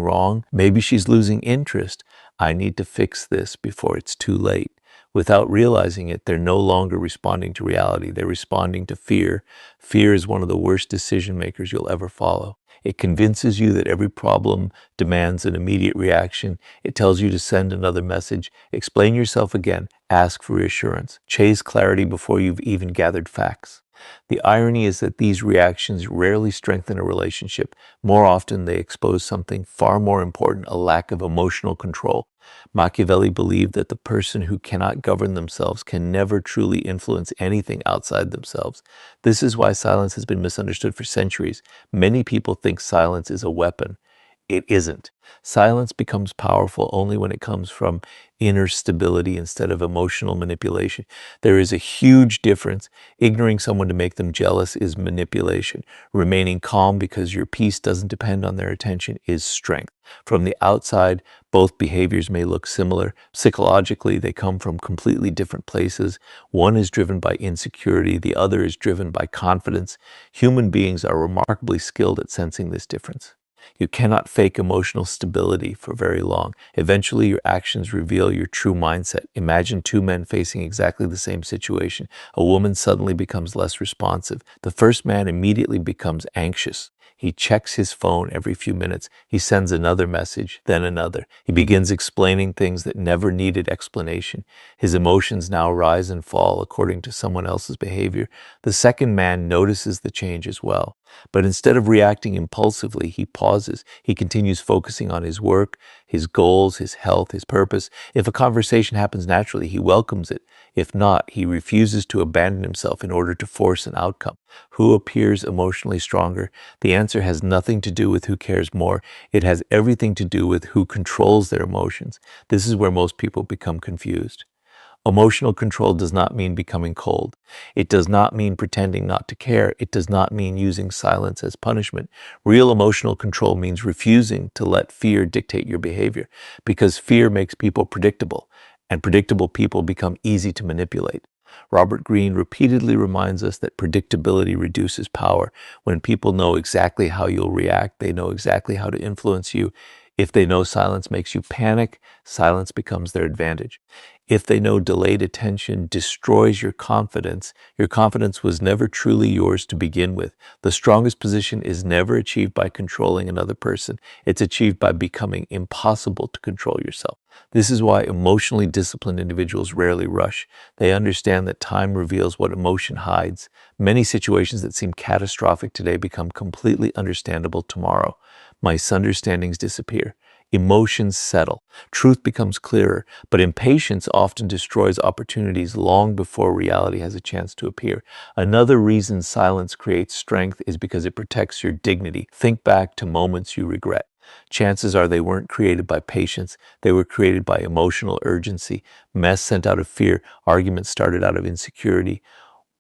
wrong. Maybe she's losing interest. I need to fix this before it's too late. Without realizing it, they're no longer responding to reality. They're responding to fear. Fear is one of the worst decision makers you'll ever follow. It convinces you that every problem demands an immediate reaction. It tells you to send another message, explain yourself again, ask for reassurance, chase clarity before you've even gathered facts. The irony is that these reactions rarely strengthen a relationship. More often, they expose something far more important, a lack of emotional control. Machiavelli believed that the person who cannot govern themselves can never truly influence anything outside themselves. This is why silence has been misunderstood for centuries. Many people think silence is a weapon. It isn't. Silence becomes powerful only when it comes from inner stability instead of emotional manipulation. There is a huge difference. Ignoring someone to make them jealous is manipulation. Remaining calm because your peace doesn't depend on their attention is strength. From the outside, both behaviors may look similar. Psychologically, they come from completely different places. One is driven by insecurity, the other is driven by confidence. Human beings are remarkably skilled at sensing this difference. You cannot fake emotional stability for very long. Eventually, your actions reveal your true mindset. Imagine two men facing exactly the same situation. A woman suddenly becomes less responsive. The first man immediately becomes anxious. He checks his phone every few minutes. He sends another message, then another. He begins explaining things that never needed explanation. His emotions now rise and fall according to someone else's behavior. The second man notices the change as well. But instead of reacting impulsively, he pauses. He continues focusing on his work, his goals, his health, his purpose. If a conversation happens naturally, he welcomes it. If not, he refuses to abandon himself in order to force an outcome. Who appears emotionally stronger? The answer has nothing to do with who cares more. It has everything to do with who controls their emotions. This is where most people become confused. Emotional control does not mean becoming cold. It does not mean pretending not to care. It does not mean using silence as punishment. Real emotional control means refusing to let fear dictate your behavior, because fear makes people predictable, and predictable people become easy to manipulate. Robert Greene repeatedly reminds us that predictability reduces power. When people know exactly how you'll react, they know exactly how to influence you. If they know silence makes you panic, silence becomes their advantage. If they know delayed attention destroys your confidence was never truly yours to begin with. The strongest position is never achieved by controlling another person. It's achieved by becoming impossible to control yourself. This is why emotionally disciplined individuals rarely rush. They understand that time reveals what emotion hides. Many situations that seem catastrophic today become completely understandable tomorrow. Misunderstandings disappear. Emotions settle. Truth becomes clearer, but impatience often destroys opportunities long before reality has a chance to appear. Another reason silence creates strength is because it protects your dignity. Think back to moments you regret. Chances are they weren't created by patience. They were created by emotional urgency. Mess sent out of fear. Arguments started out of insecurity.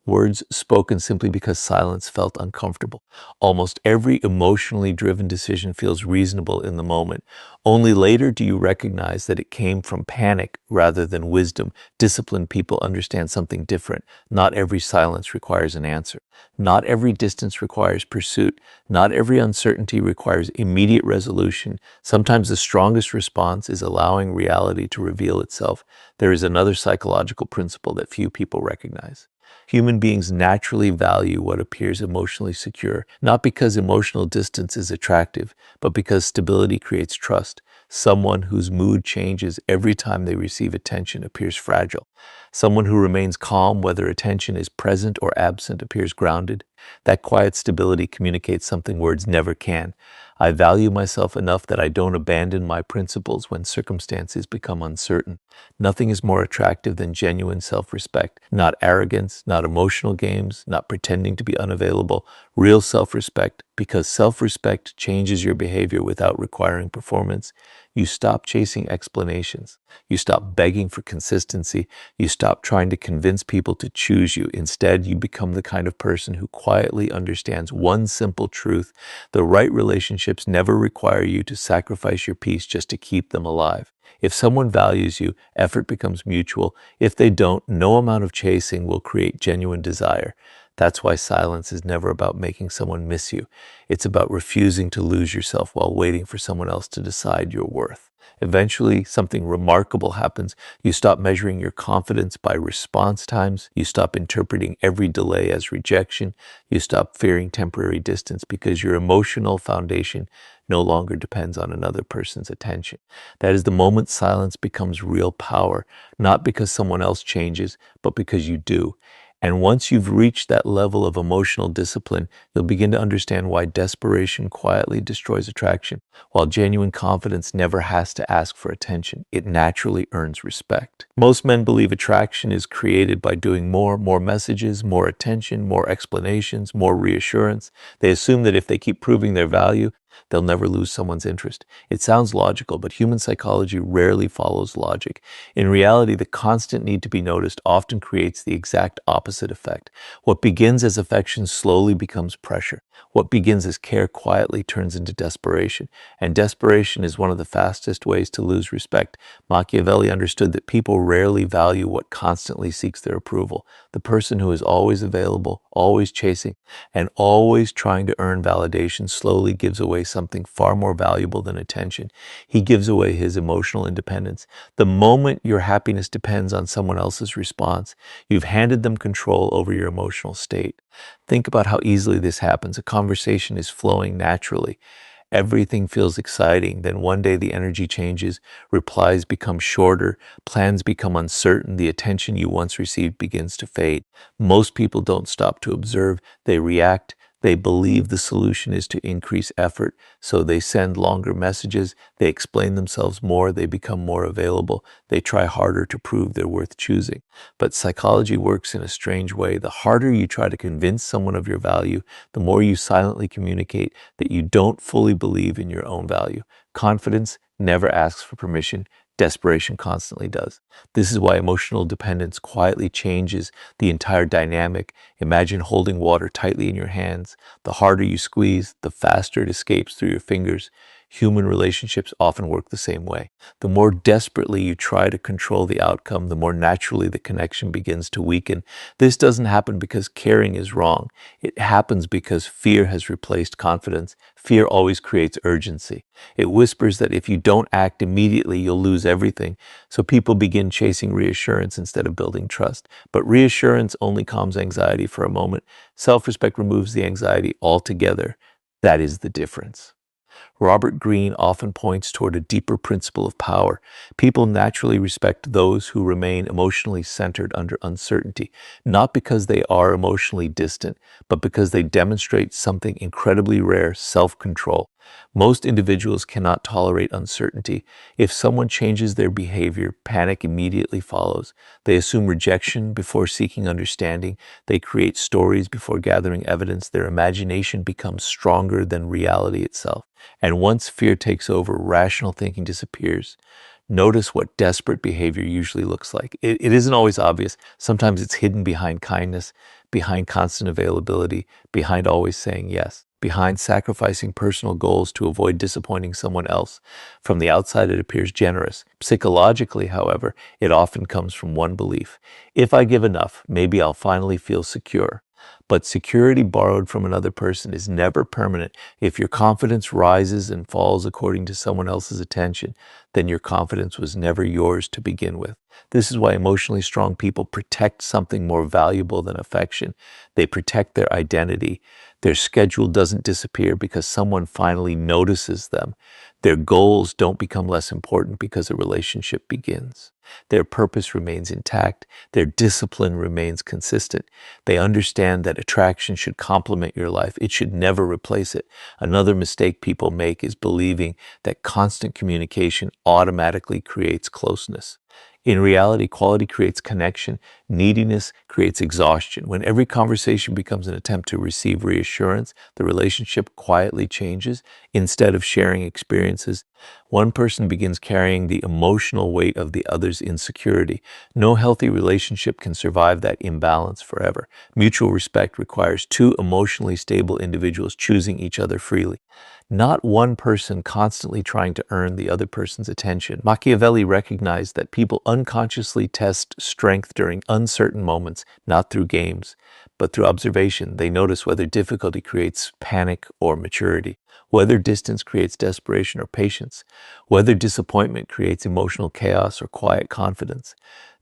Words spoken simply because silence felt uncomfortable. Almost every emotionally driven decision feels reasonable in the moment. Only later do you recognize that it came from panic rather than wisdom. Disciplined people understand something different. Not every silence requires an answer. Not every distance requires pursuit. Not every uncertainty requires immediate resolution. Sometimes the strongest response is allowing reality to reveal itself. There is another psychological principle that few people recognize. Human beings naturally value what appears emotionally secure, not because emotional distance is attractive, but because stability creates trust. Someone whose mood changes every time they receive attention appears fragile. Someone who remains calm whether attention is present or absent appears grounded. That quiet stability communicates something words never can. I value myself enough that I don't abandon my principles when circumstances become uncertain. Nothing is more attractive than genuine self-respect. Not arrogance, not emotional games, not pretending to be unavailable. Real self-respect, because self-respect changes your behavior without requiring performance. You stop chasing explanations. You stop begging for consistency. You stop trying to convince people to choose you. Instead, you become the kind of person who quietly understands one simple truth: the right relationships never require you to sacrifice your peace just to keep them alive. If someone values you, effort becomes mutual. If they don't, no amount of chasing will create genuine desire. That's why silence is never about making someone miss you. It's about refusing to lose yourself while waiting for someone else to decide your worth. Eventually, something remarkable happens. You stop measuring your confidence by response times. You stop interpreting every delay as rejection. You stop fearing temporary distance because your emotional foundation no longer depends on another person's attention. That is the moment silence becomes real power, not because someone else changes, but because you do. And once you've reached that level of emotional discipline, you'll begin to understand why desperation quietly destroys attraction, while genuine confidence never has to ask for attention. It naturally earns respect. Most men believe attraction is created by doing more messages, more attention, more explanations, more reassurance. They assume that if they keep proving their value, they'll never lose someone's interest. It sounds logical, but human psychology rarely follows logic. In reality, the constant need to be noticed often creates the exact opposite effect. What begins as affection slowly becomes pressure. What begins as care quietly turns into desperation. And desperation is one of the fastest ways to lose respect. Machiavelli understood that people rarely value what constantly seeks their approval. The person who is always available, always chasing, and always trying to earn validation slowly gives away something far more valuable than attention. He gives away his emotional independence. The moment your happiness depends on someone else's response, you've handed them control over your emotional state. Think about how easily this happens. A conversation is flowing naturally. Everything feels exciting. Then one day the energy changes, replies become shorter, plans become uncertain, the attention you once received begins to fade. Most people don't stop to observe, they react. They believe the solution is to increase effort, so they send longer messages, they explain themselves more, they become more available, they try harder to prove they're worth choosing. But psychology works in a strange way. The harder you try to convince someone of your value, the more you silently communicate that you don't fully believe in your own value. Confidence never asks for permission. Desperation constantly does. This is why emotional dependence quietly changes the entire dynamic. Imagine holding water tightly in your hands. The harder you squeeze, the faster it escapes through your fingers. Human relationships often work the same way. The more desperately you try to control the outcome, the more naturally the connection begins to weaken. This doesn't happen because caring is wrong. It happens because fear has replaced confidence. Fear always creates urgency. It whispers that if you don't act immediately, you'll lose everything. So people begin chasing reassurance instead of building trust. But reassurance only calms anxiety for a moment. Self-respect removes the anxiety altogether. That is the difference. Robert Greene often points toward a deeper principle of power. People naturally respect those who remain emotionally centered under uncertainty, not because they are emotionally distant, but because they demonstrate something incredibly rare: self-control. Most individuals cannot tolerate uncertainty. If someone changes their behavior, panic immediately follows. They assume rejection before seeking understanding. They create stories before gathering evidence. Their imagination becomes stronger than reality itself. And once fear takes over, rational thinking disappears. Notice what desperate behavior usually looks like. It isn't always obvious. Sometimes it's hidden behind kindness, behind constant availability, behind always saying yes, behind sacrificing personal goals to avoid disappointing someone else. From the outside, it appears generous. Psychologically, however, it often comes from one belief: if I give enough, maybe I'll finally feel secure. But security borrowed from another person is never permanent. If your confidence rises and falls according to someone else's attention, then your confidence was never yours to begin with. This is why emotionally strong people protect something more valuable than affection. They protect their identity. Their schedule doesn't disappear because someone finally notices them. Their goals don't become less important because a relationship begins. Their purpose remains intact. Their discipline remains consistent. They understand that attraction should complement your life. It should never replace it. Another mistake people make is believing that constant communication automatically creates closeness. In reality, quality creates connection. Neediness creates exhaustion. When every conversation becomes an attempt to receive reassurance, the relationship quietly changes. Instead of sharing experiences, One person begins carrying the emotional weight of the other's insecurity. No healthy relationship can survive that imbalance forever. Mutual respect requires two emotionally stable individuals choosing each other freely, not one person constantly trying to earn the other person's attention. Machiavelli recognized that people unconsciously test strength during uncertain moments, not through games, but through observation. They notice whether difficulty creates panic or maturity, whether distance creates desperation or patience, whether disappointment creates emotional chaos or quiet confidence.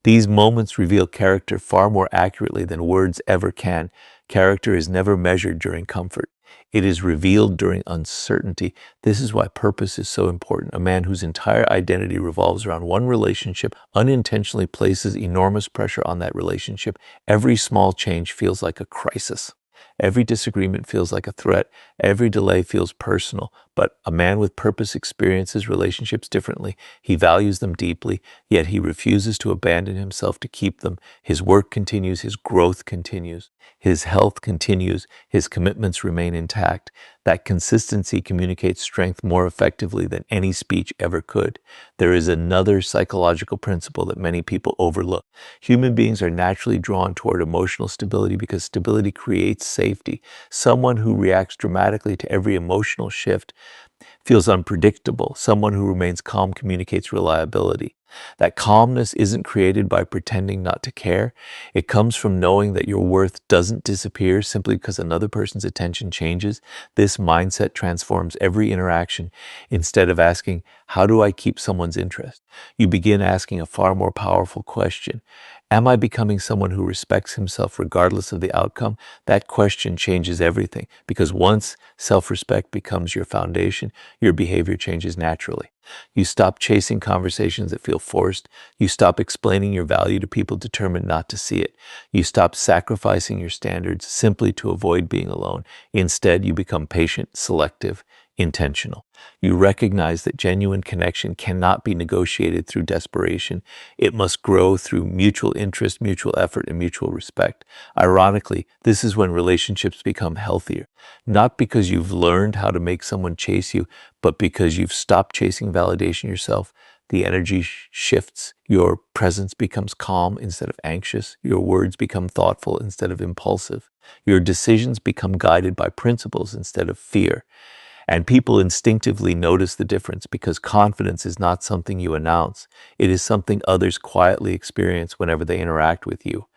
These moments reveal character far more accurately than words ever can. Character is never measured during comfort. It is revealed during uncertainty. This is why purpose is so important. A man whose entire identity revolves around one relationship unintentionally places enormous pressure on that relationship. Every small change feels like a crisis. Every disagreement feels like a threat. Every delay feels personal. But a man with purpose experiences relationships differently. He values them deeply, yet he refuses to abandon himself to keep them. His work continues, his growth continues, his health continues, his commitments remain intact. That consistency communicates strength more effectively than any speech ever could. There is another psychological principle that many people overlook. Human beings are naturally drawn toward emotional stability because stability creates safety. Someone who reacts dramatically to every emotional shift feels unpredictable. Someone who remains calm communicates reliability. That calmness isn't created by pretending not to care. It comes from knowing that your worth doesn't disappear simply because another person's attention changes. This mindset transforms every interaction. Instead of asking, how do I keep someone's interest? You begin asking a far more powerful question. Am I becoming someone who respects himself regardless of the outcome? That question changes everything, because once self-respect becomes your foundation, your behavior changes naturally. You stop chasing conversations that feel forced. You stop explaining your value to people determined not to see it. You stop sacrificing your standards simply to avoid being alone. Instead, you become patient, selective, intentional. You recognize that genuine connection cannot be negotiated through desperation. It must grow through mutual interest, mutual effort, and mutual respect. Ironically, this is when relationships become healthier. Not because you've learned how to make someone chase you, but because you've stopped chasing validation yourself. The energy shifts. Your presence becomes calm instead of anxious. Your words become thoughtful instead of impulsive. Your decisions become guided by principles instead of fear. And people instinctively notice the difference because confidence is not something you announce. It is something others quietly experience whenever they interact with you.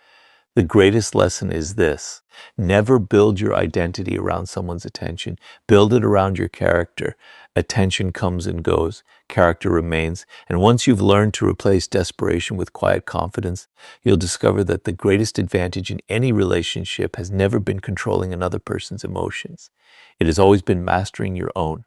The greatest lesson is this: never build your identity around someone's attention. Build it around your character. Attention comes and goes. Character remains. And once you've learned to replace desperation with quiet confidence, you'll discover that the greatest advantage in any relationship has never been controlling another person's emotions. It has always been mastering your own.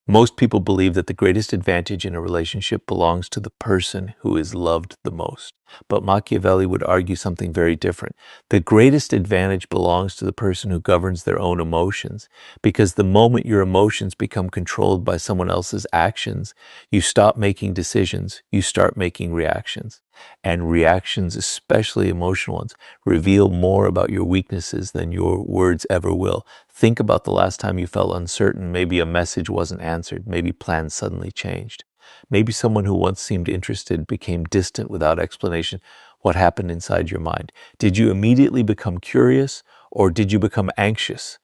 Most people believe that the greatest advantage in a relationship belongs to the person who is loved the most. But Machiavelli would argue something very different. The greatest advantage belongs to the person who governs their own emotions, because the moment your emotions become controlled by someone else's actions, you stop making decisions, you start making reactions. And reactions, especially emotional ones, reveal more about your weaknesses than your words ever will. Think about the last time you felt uncertain. Maybe a message wasn't answered. Maybe plans suddenly changed. Maybe someone who once seemed interested became distant without explanation. What happened inside your mind? Did you immediately become curious, or did you become anxious?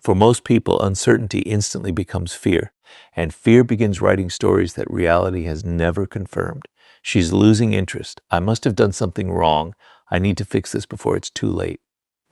For most people, uncertainty instantly becomes fear, and fear begins writing stories that reality has never confirmed. She's losing interest. I must have done something wrong. I need to fix this before it's too late.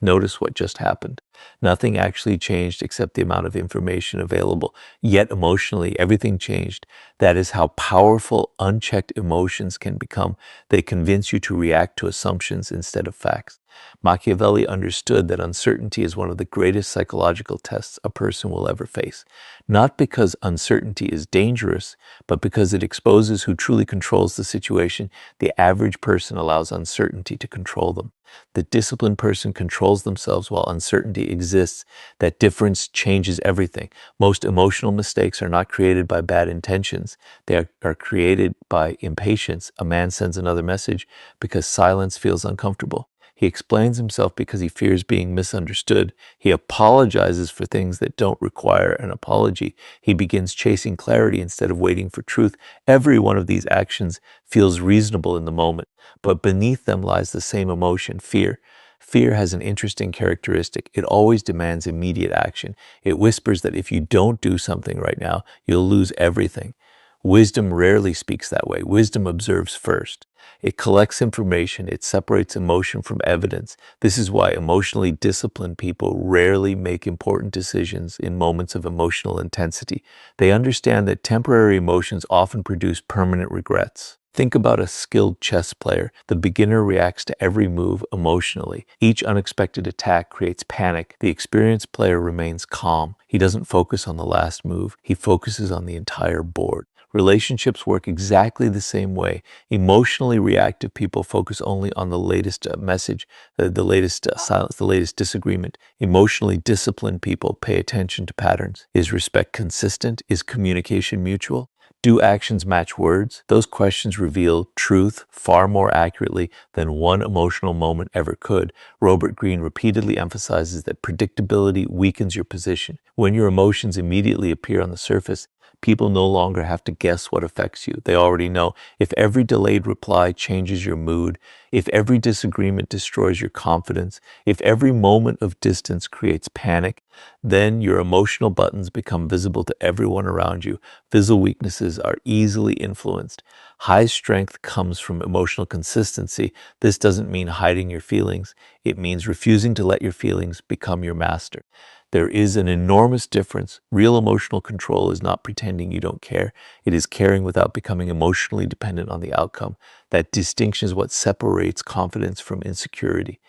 Notice what just happened. Nothing actually changed except the amount of information available. Yet emotionally, everything changed. That is how powerful unchecked emotions can become. They convince you to react to assumptions instead of facts. Machiavelli understood that uncertainty is one of the greatest psychological tests a person will ever face. Not because uncertainty is dangerous, but because it exposes who truly controls the situation. The average person allows uncertainty to control them. The disciplined person controls themselves while uncertainty exists. That difference changes everything. Most emotional mistakes are not created by bad intentions. They are created by impatience. A man sends another message because silence feels uncomfortable. He explains himself because he fears being misunderstood. He apologizes for things that don't require an apology. He begins chasing clarity instead of waiting for truth. Every one of these actions feels reasonable in the moment, but beneath them lies the same emotion, fear. Fear has an interesting characteristic. It always demands immediate action. It whispers that if you don't do something right now, you'll lose everything. Wisdom rarely speaks that way. Wisdom observes first. It collects information. It separates emotion from evidence. This is why emotionally disciplined people rarely make important decisions in moments of emotional intensity. They understand that temporary emotions often produce permanent regrets. Think about a skilled chess player. The beginner reacts to every move emotionally. Each unexpected attack creates panic. The experienced player remains calm. He doesn't focus on the last move. He focuses on the entire board. Relationships work exactly the same way. Emotionally reactive people focus only on the latest message, the latest silence, the latest disagreement. Emotionally disciplined people pay attention to patterns. Is respect consistent? Is communication mutual? Do actions match words? Those questions reveal truth far more accurately than one emotional moment ever could. Robert Greene repeatedly emphasizes that predictability weakens your position. When your emotions immediately appear on the surface, people no longer have to guess what affects you. They already know. If every delayed reply changes your mood, if every disagreement destroys your confidence, if every moment of distance creates panic, then your emotional buttons become visible to everyone around you. Visual weaknesses are easily influenced. High strength comes from emotional consistency. This doesn't mean hiding your feelings. It means refusing to let your feelings become your master. There is an enormous difference. Real emotional control is not pretending you don't care. It is caring without becoming emotionally dependent on the outcome. That distinction is what separates confidence from insecurity.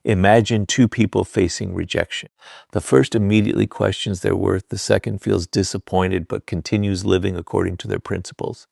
Imagine two people facing rejection. The first immediately questions their worth. The second feels disappointed but continues living according to their principles.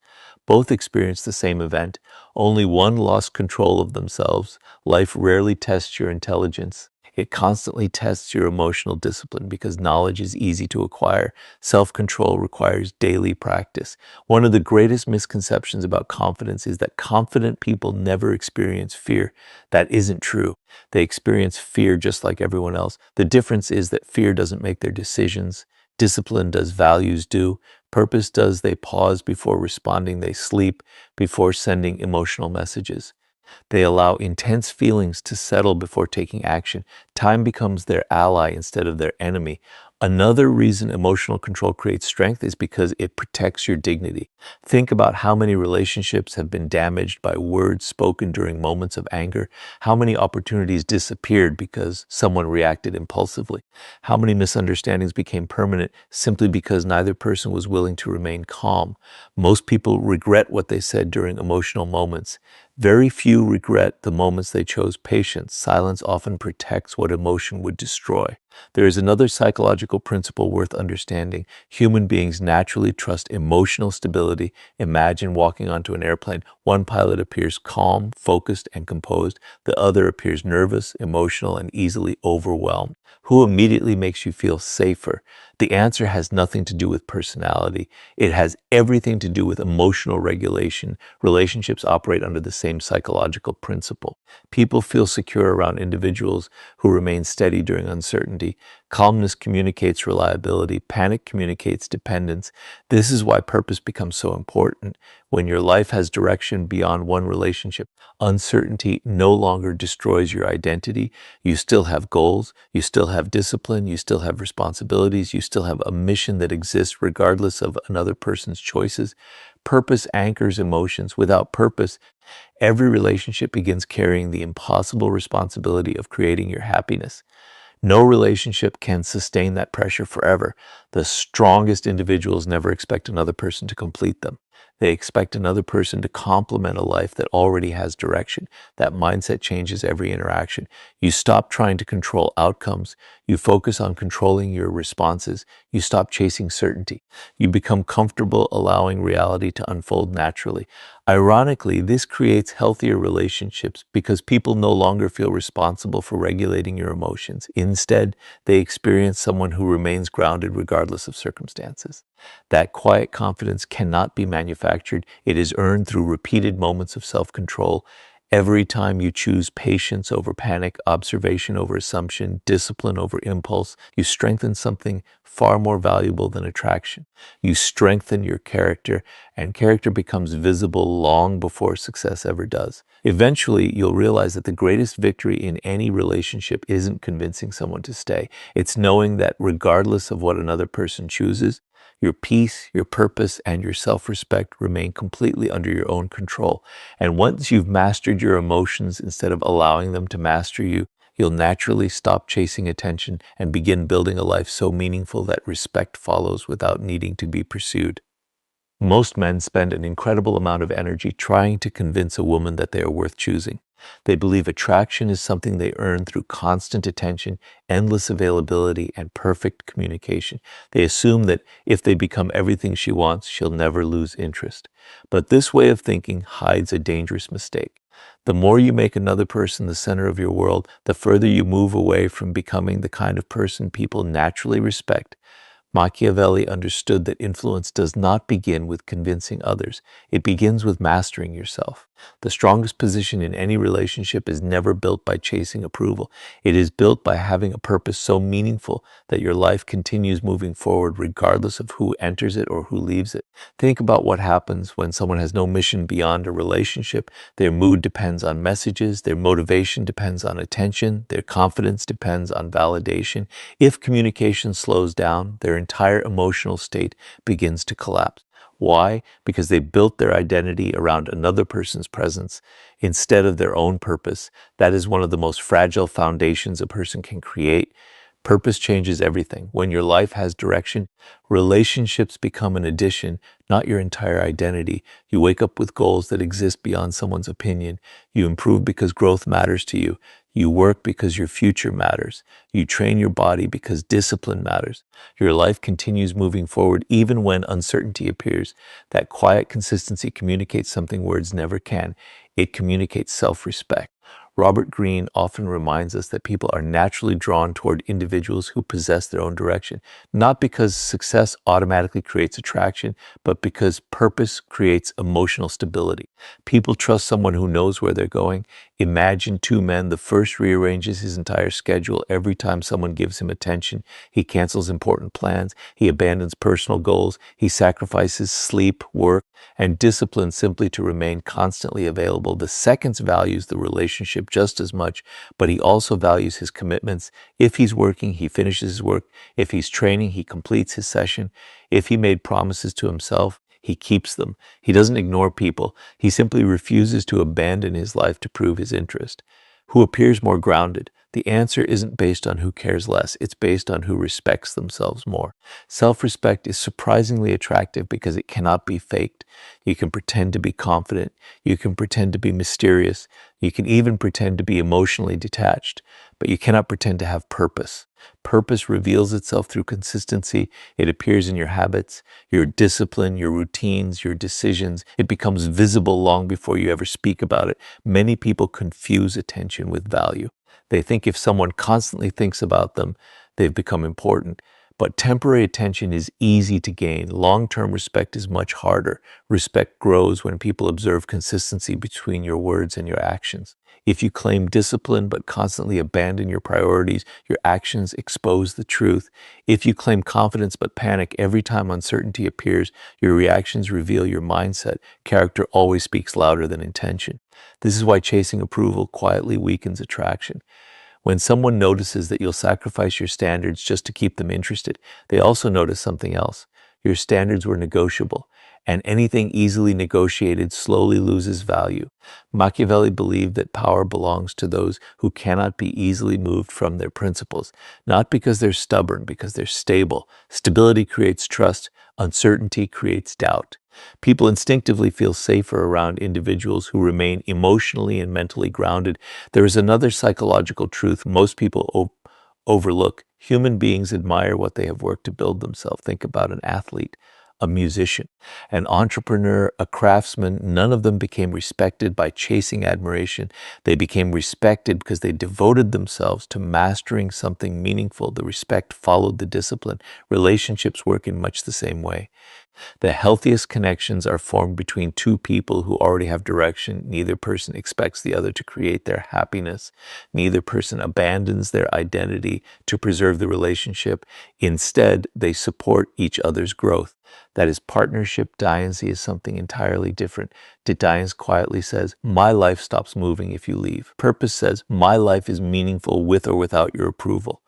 Both experience the same event. Only one lost control of themselves. Life rarely tests your intelligence. It constantly tests your emotional discipline because knowledge is easy to acquire. Self-control requires daily practice. One of the greatest misconceptions about confidence is that confident people never experience fear. That isn't true. They experience fear just like everyone else. The difference is that fear doesn't make their decisions. Discipline does, values do. Purpose does, they pause before responding, they sleep before sending emotional messages. They allow intense feelings to settle before taking action. Time becomes their ally instead of their enemy. Another reason emotional control creates strength is because it protects your dignity. Think about how many relationships have been damaged by words spoken during moments of anger. How many opportunities disappeared because someone reacted impulsively. How many misunderstandings became permanent simply because neither person was willing to remain calm. Most people regret what they said during emotional moments. Very few regret the moments they chose patience. Silence often protects what emotion would destroy. There is another psychological principle worth understanding. Human beings naturally trust emotional stability. Imagine walking onto an airplane. One pilot appears calm, focused, and composed. The other appears nervous, emotional, and easily overwhelmed. Who immediately makes you feel safer? The answer has nothing to do with personality. It has everything to do with emotional regulation. Relationships operate under the same psychological principle. People feel secure around individuals who remain steady during uncertainty. Calmness communicates reliability. Panic communicates dependence. This is why purpose becomes so important. When your life has direction beyond one relationship, uncertainty no longer destroys your identity. You still have goals. You still have discipline. You still have responsibilities. You still have a mission that exists regardless of another person's choices. Purpose anchors emotions. Without purpose, every relationship begins carrying the impossible responsibility of creating your happiness. No relationship can sustain that pressure forever. The strongest individuals never expect another person to complete them. They expect another person to complement a life that already has direction. That mindset changes every interaction. You stop trying to control outcomes. You focus on controlling your responses. You stop chasing certainty. You become comfortable allowing reality to unfold naturally. Ironically, this creates healthier relationships because people no longer feel responsible for regulating your emotions. Instead, they experience someone who remains grounded regardless of circumstances. That quiet confidence cannot be manufactured. It is earned through repeated moments of self-control. Every time you choose patience over panic, observation over assumption, discipline over impulse, you strengthen something far more valuable than attraction. You strengthen your character, and character becomes visible long before success ever does. Eventually, you'll realize that the greatest victory in any relationship isn't convincing someone to stay. It's knowing that regardless of what another person chooses, your peace, your purpose, and your self-respect remain completely under your own control. And once you've mastered your emotions instead of allowing them to master you, you'll naturally stop chasing attention and begin building a life so meaningful that respect follows without needing to be pursued. Most men spend an incredible amount of energy trying to convince a woman that they are worth choosing. They believe attraction is something they earn through constant attention, endless availability, and perfect communication. They assume that if they become everything she wants, she'll never lose interest. But this way of thinking hides a dangerous mistake. The more you make another person the center of your world, the further you move away from becoming the kind of person people naturally respect. Machiavelli understood that influence does not begin with convincing others. It begins with mastering yourself. The strongest position in any relationship is never built by chasing approval. It is built by having a purpose so meaningful that your life continues moving forward regardless of who enters it or who leaves it. Think about what happens when someone has no mission beyond a relationship. Their mood depends on messages, their motivation depends on attention, their confidence depends on validation. If communication slows down, their entire emotional state begins to collapse. Why? Because they built their identity around another person's presence instead of their own purpose. That is one of the most fragile foundations a person can create. Purpose changes everything. When your life has direction, relationships become an addition, not your entire identity. You wake up with goals that exist beyond someone's opinion. You improve because growth matters to you. You work because your future matters. You train your body because discipline matters. Your life continues moving forward even when uncertainty appears. That quiet consistency communicates something words never can. It communicates self-respect. Robert Greene often reminds us that people are naturally drawn toward individuals who possess their own direction, not because success automatically creates attraction, but because purpose creates emotional stability. People trust someone who knows where they're going. Imagine two men. The first rearranges his entire schedule every time someone gives him attention. He cancels important plans. He abandons personal goals. He sacrifices sleep, work, and discipline simply to remain constantly available. The second values the relationship just as much, but he also values his commitments. If he's working, he finishes his work. If he's training, he completes his session. If he made promises to himself, he keeps them. He doesn't ignore people. He simply refuses to abandon his life to prove his interest. Who appears more grounded? The answer isn't based on who cares less. It's based on who respects themselves more. Self-respect is surprisingly attractive because it cannot be faked. You can pretend to be confident. You can pretend to be mysterious. You can even pretend to be emotionally detached, but you cannot pretend to have purpose. Purpose reveals itself through consistency. It appears in your habits, your discipline, your routines, your decisions. It becomes visible long before you ever speak about it. Many people confuse attention with value. They think if someone constantly thinks about them, they've become important. But temporary attention is easy to gain. Long-term respect is much harder. Respect grows when people observe consistency between your words and your actions. If you claim discipline but constantly abandon your priorities, your actions expose the truth. If you claim confidence but panic every time uncertainty appears, your reactions reveal your mindset. Character always speaks louder than intention. This is why chasing approval quietly weakens attraction. When someone notices that you'll sacrifice your standards just to keep them interested, they also notice something else. Your standards were negotiable, and anything easily negotiated slowly loses value. Machiavelli believed that power belongs to those who cannot be easily moved from their principles, not because they're stubborn, because they're stable. Stability creates trust. Uncertainty creates doubt. People instinctively feel safer around individuals who remain emotionally and mentally grounded. There is another psychological truth most people overlook. Human beings admire what they have worked to build themselves. Think about an athlete, a musician, an entrepreneur, a craftsman. None of them became respected by chasing admiration. They became respected because they devoted themselves to mastering something meaningful. The respect followed the discipline. Relationships work in much the same way. The healthiest connections are formed between two people who already have direction. Neither person expects the other to create their happiness. Neither person abandons their identity to preserve the relationship. Instead, they support each other's growth. That is partnership. Diancy is something entirely different. Diancy quietly says, my life stops moving if you leave. Purpose says, my life is meaningful with or without your approval.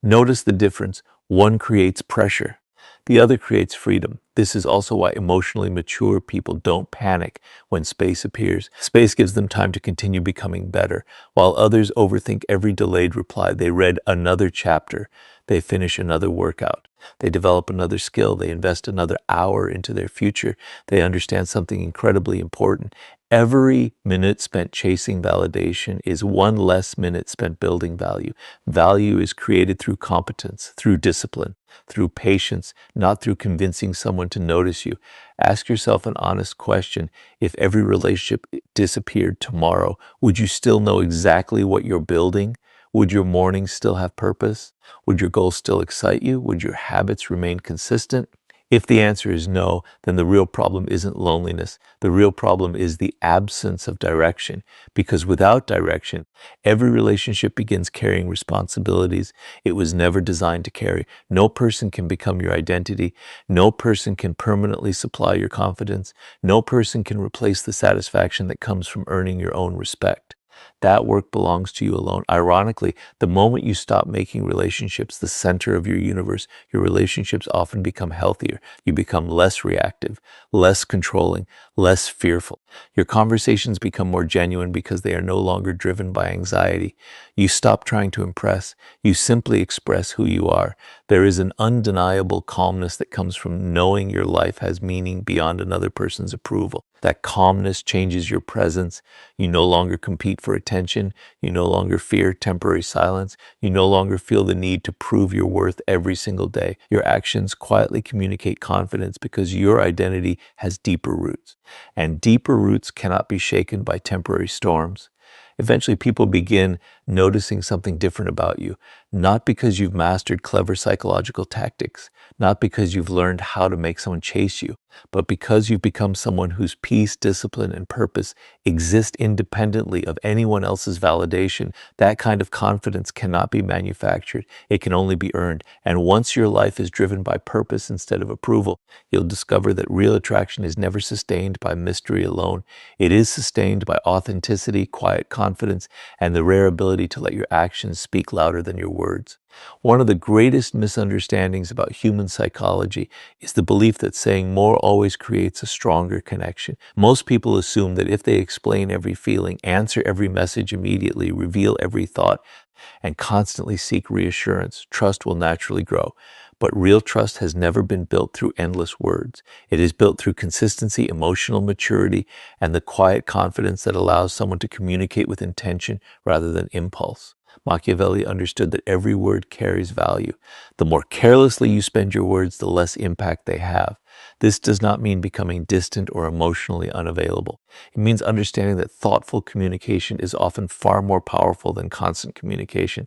Notice the difference. One creates pressure. The other creates freedom. This is also why emotionally mature people don't panic when space appears. Space gives them time to continue becoming better. While others overthink every delayed reply, they read another chapter. They finish another workout. They develop another skill. They invest another hour into their future. They understand something incredibly important. Every minute spent chasing validation is one less minute spent building value. Value is created through competence, through discipline, through patience, not through convincing someone to notice you. Ask yourself an honest question. If every relationship disappeared tomorrow, would you still know exactly what you're building? Would your mornings still have purpose? Would your goals still excite you? Would your habits remain consistent? If the answer is no, then the real problem isn't loneliness. The real problem is the absence of direction. Because without direction, every relationship begins carrying responsibilities it was never designed to carry. No person can become your identity. No person can permanently supply your confidence. No person can replace the satisfaction that comes from earning your own respect. That work belongs to you alone. Ironically, the moment you stop making relationships the center of your universe, your relationships often become healthier. You become less reactive, less controlling, less fearful. Your conversations become more genuine because they are no longer driven by anxiety. You stop trying to impress. You simply express who you are. There is an undeniable calmness that comes from knowing your life has meaning beyond another person's approval. That calmness changes your presence. You no longer compete for attention. You no longer fear temporary silence. You no longer feel the need to prove your worth every single day. Your actions quietly communicate confidence because your identity has deeper roots. And deeper roots cannot be shaken by temporary storms. Eventually, people begin noticing something different about you, not because you've mastered clever psychological tactics, not because you've learned how to make someone chase you, but because you've become someone whose peace, discipline, and purpose exist independently of anyone else's validation. That kind of confidence cannot be manufactured. It can only be earned. And once your life is driven by purpose instead of approval, you'll discover that real attraction is never sustained by mystery alone. It is sustained by authenticity, quiet confidence, and the rare ability to let your actions speak louder than your words. One of the greatest misunderstandings about human psychology is the belief that saying more always creates a stronger connection. Most people assume that if they explain every feeling, answer every message immediately, reveal every thought, and constantly seek reassurance, trust will naturally grow. But real trust has never been built through endless words. It is built through consistency, emotional maturity, and the quiet confidence that allows someone to communicate with intention rather than impulse. Machiavelli understood that every word carries value. The more carelessly you spend your words, the less impact they have. This does not mean becoming distant or emotionally unavailable. It means understanding that thoughtful communication is often far more powerful than constant communication.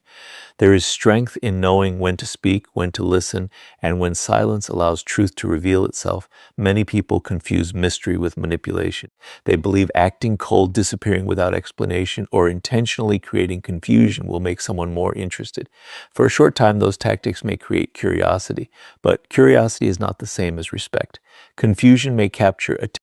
There is strength in knowing when to speak, when to listen, and when silence allows truth to reveal itself. Many people confuse mystery with manipulation. They believe acting cold, disappearing without explanation, or intentionally creating confusion will make someone more interested. For a short time, those tactics may create curiosity, but curiosity is not the same as respect. Confusion may capture attention.